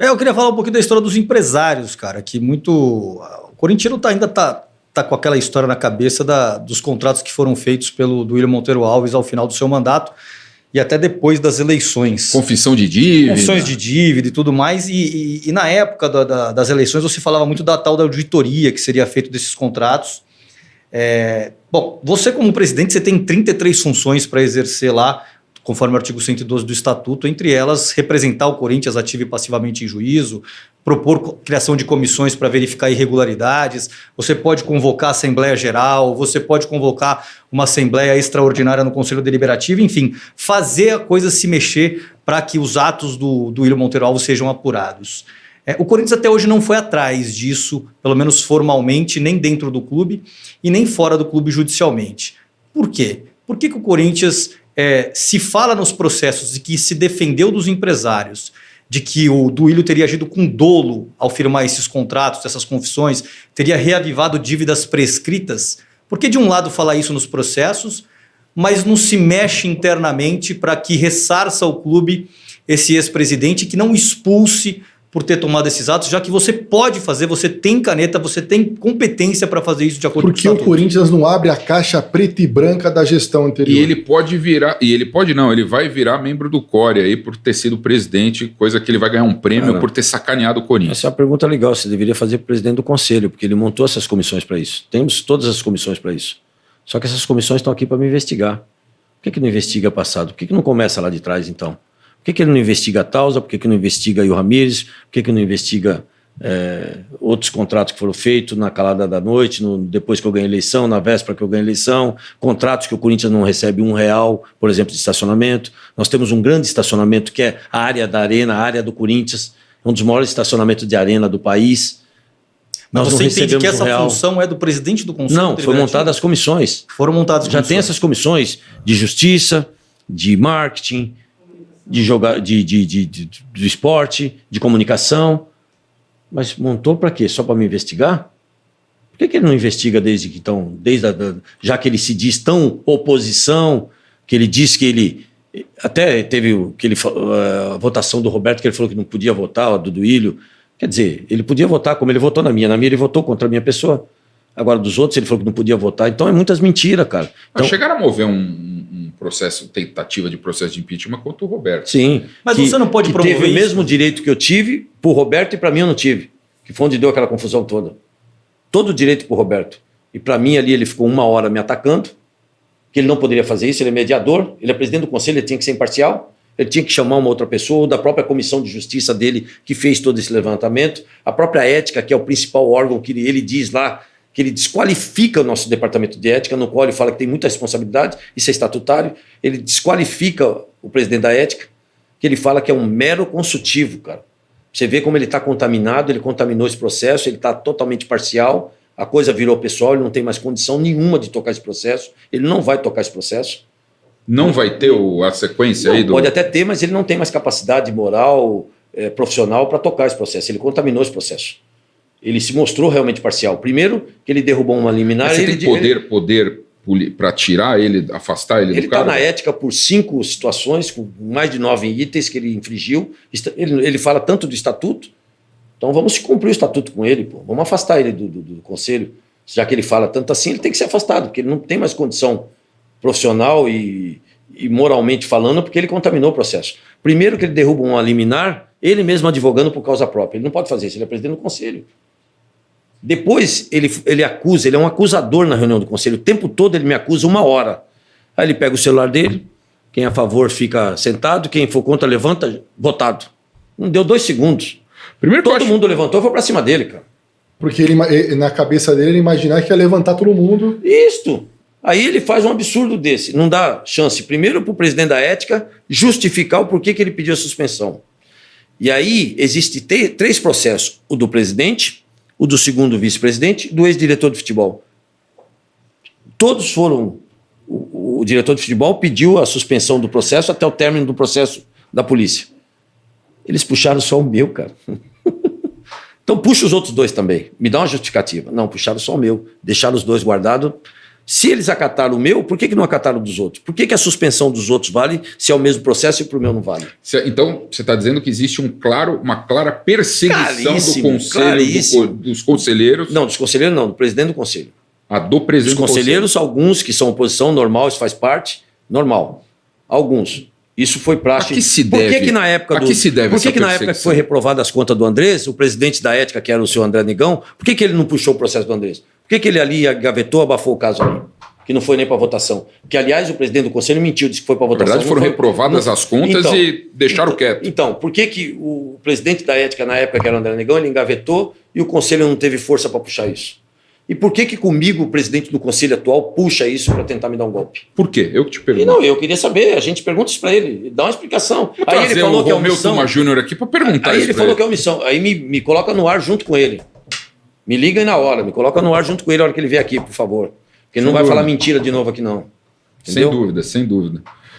Eu queria falar um pouquinho da história dos empresários, cara, que muito... O corintiano ainda tá com aquela história na cabeça dos contratos que foram feitos pelo Duílio Monteiro Alves ao final do seu mandato e até depois das eleições. Confissão de dívida. Confissões de dívida e tudo mais. E na época das eleições você falava muito da tal da auditoria que seria feito desses contratos. Bom, você como presidente, você tem 33 funções para exercer lá, conforme o artigo 112 do Estatuto, entre elas representar o Corinthians ativo e passivamente em juízo, propor criação de comissões para verificar irregularidades, você pode convocar a Assembleia Geral, você pode convocar uma Assembleia Extraordinária no Conselho Deliberativo, enfim, fazer a coisa se mexer para que os atos do Duílio Monteiro Alves sejam apurados. O Corinthians até hoje não foi atrás disso, pelo menos formalmente, nem dentro do clube e nem fora do clube judicialmente. Por quê? Por que o Corinthians se fala nos processos de que se defendeu dos empresários, de que o Duílio teria agido com dolo ao firmar esses contratos, essas confissões, teria reavivado dívidas prescritas? Por que de um lado falar isso nos processos, mas não se mexe internamente para que ressarça ao clube esse ex-presidente, que não expulse por ter tomado esses atos, já que você pode fazer, você tem caneta, você tem competência para fazer isso de acordo com o Estatuto? Porque o Corinthians não abre a caixa preta e branca da gestão anterior. E ele vai virar membro do CORE aí por ter sido presidente, coisa que ele vai ganhar um prêmio por ter sacaneado o Corinthians. Essa é uma pergunta legal, você deveria fazer para o presidente do conselho, porque ele montou essas comissões para isso. Temos todas as comissões para isso. Só que essas comissões estão aqui para me investigar. Por que não investiga passado? Por que não começa lá de trás, então? Por que ele não investiga a Tausa? Por que não investiga o Ramírez? Por que não investiga outros contratos que foram feitos na calada da noite, depois que eu ganhei a eleição, na véspera que eu ganhei a eleição? Contratos que o Corinthians não recebe R$1, por exemplo, de estacionamento. Nós temos um grande estacionamento que é a área da Arena, a área do Corinthians, um dos maiores estacionamentos de arena do país. Mas Nós você entende que essa R$1. função é do presidente do Conselho? Não, foi montada as comissões. Foram montadas as Já comissões. tem essas comissões de justiça, de marketing, do esporte, de comunicação. Mas montou para quê? Só para me investigar? Por que ele não investiga já que ele se diz tão oposição, que ele diz que ele... Até teve a votação do Roberto, que ele falou que não podia votar, do Duílio. Quer dizer, ele podia votar como ele votou na minha. Na minha ele votou contra a minha pessoa. Agora, dos outros, ele falou que não podia votar. Então, é muitas mentiras, cara. Então, chegaram a mover um processo, tentativa de processo de impeachment contra o Roberto. Sim. Mas você não pode promover teve isso? o mesmo direito que eu tive pro Roberto e para mim eu não tive. Que foi onde deu aquela confusão toda. Todo o direito pro Roberto. E para mim ali ele ficou 1 hora me atacando, que ele não poderia fazer isso, ele é mediador, ele é presidente do conselho, ele tinha que ser imparcial, ele tinha que chamar uma outra pessoa, ou da própria comissão de justiça dele, que fez todo esse levantamento, a própria ética, que é o principal órgão que ele diz lá, que ele desqualifica o nosso departamento de ética, no qual ele fala que tem muita responsabilidade, isso é estatutário, ele desqualifica o presidente da ética, que ele fala que é um mero consultivo, cara. Você vê como ele está contaminado, ele contaminou esse processo, ele está totalmente parcial, a coisa virou pessoal, ele não tem mais condição nenhuma de tocar esse processo, ele não vai tocar esse processo. Não vai ter a sequência não, aí do... Pode até ter, mas ele não tem mais capacidade moral, profissional para tocar esse processo, ele contaminou esse processo. Ele se mostrou realmente parcial. Primeiro, que ele derrubou uma liminar... Mas você tem poder para tirar ele, afastar ele do cargo? Ele está na ética por 5 situações, com mais de 9 itens que ele infringiu. Ele fala tanto do estatuto, então vamos cumprir o estatuto com ele, pô. Vamos afastar ele do conselho. Já que ele fala tanto assim, ele tem que ser afastado, porque ele não tem mais condição profissional e moralmente falando, porque ele contaminou o processo. Primeiro que ele derruba uma liminar, ele mesmo advogando por causa própria. Ele não pode fazer isso, ele é presidente do conselho. Depois ele acusa, ele é um acusador na reunião do conselho. O tempo todo ele me acusa 1 hora. Aí ele pega o celular dele, quem é a favor fica sentado, quem for contra levanta, votado. Não deu 2 segundos. Primeiro todo mundo levantou e foi pra cima dele, cara. Porque na cabeça dele ele imaginar que ia levantar todo mundo. Isto. Aí ele faz um absurdo desse. Não dá chance, primeiro, para o presidente da ética justificar o porquê que ele pediu a suspensão. E aí existe 3 processos. O do presidente, o do segundo vice-presidente e do ex-diretor de futebol. Todos foram... O diretor de futebol pediu a suspensão do processo até o término do processo da polícia. Eles puxaram só o meu, cara. Então puxa os outros 2 também. Me dá uma justificativa. Não, puxaram só o meu. Deixaram os 2 guardados. Se eles acataram o meu, por que não acataram o dos outros? Por que a suspensão dos outros vale se é o mesmo processo e para o meu não vale? Então, você está dizendo que existe uma clara perseguição do conselho, dos conselheiros. Não, dos conselheiros não, do presidente do conselho. Do presidente dos conselheiros, alguns que são oposição, normal, isso faz parte, normal. Alguns. Isso foi praxe. A que se deve? Por que na época na época que foi reprovada as contas do Andrés, o presidente da ética, que era o senhor André Negão, por que ele não puxou o processo do Andrés? Por que ele ali gavetou, abafou o caso ali? Que não foi nem para votação. Que, aliás, o presidente do conselho mentiu, disse que foi para votação. Na verdade, foram reprovadas as contas e deixaram quieto. Então, por que o presidente da ética, na época que era o André Negão, ele engavetou e o conselho não teve força para puxar isso? E por que comigo o presidente do conselho atual puxa isso para tentar me dar um golpe? Por quê? Eu que te pergunto. Não, eu queria saber, a gente pergunta isso para ele, dá uma explicação. Aí ele falou que é omissão. Romeu Júnior aqui para perguntar. Aí ele falou que é omissão. Aí me coloca no ar junto com ele. Me liga aí na hora, me coloca no ar junto com ele na hora que ele vier aqui, por favor. Porque ele não vai falar mentira de novo aqui, não. Entendeu? Sem dúvida.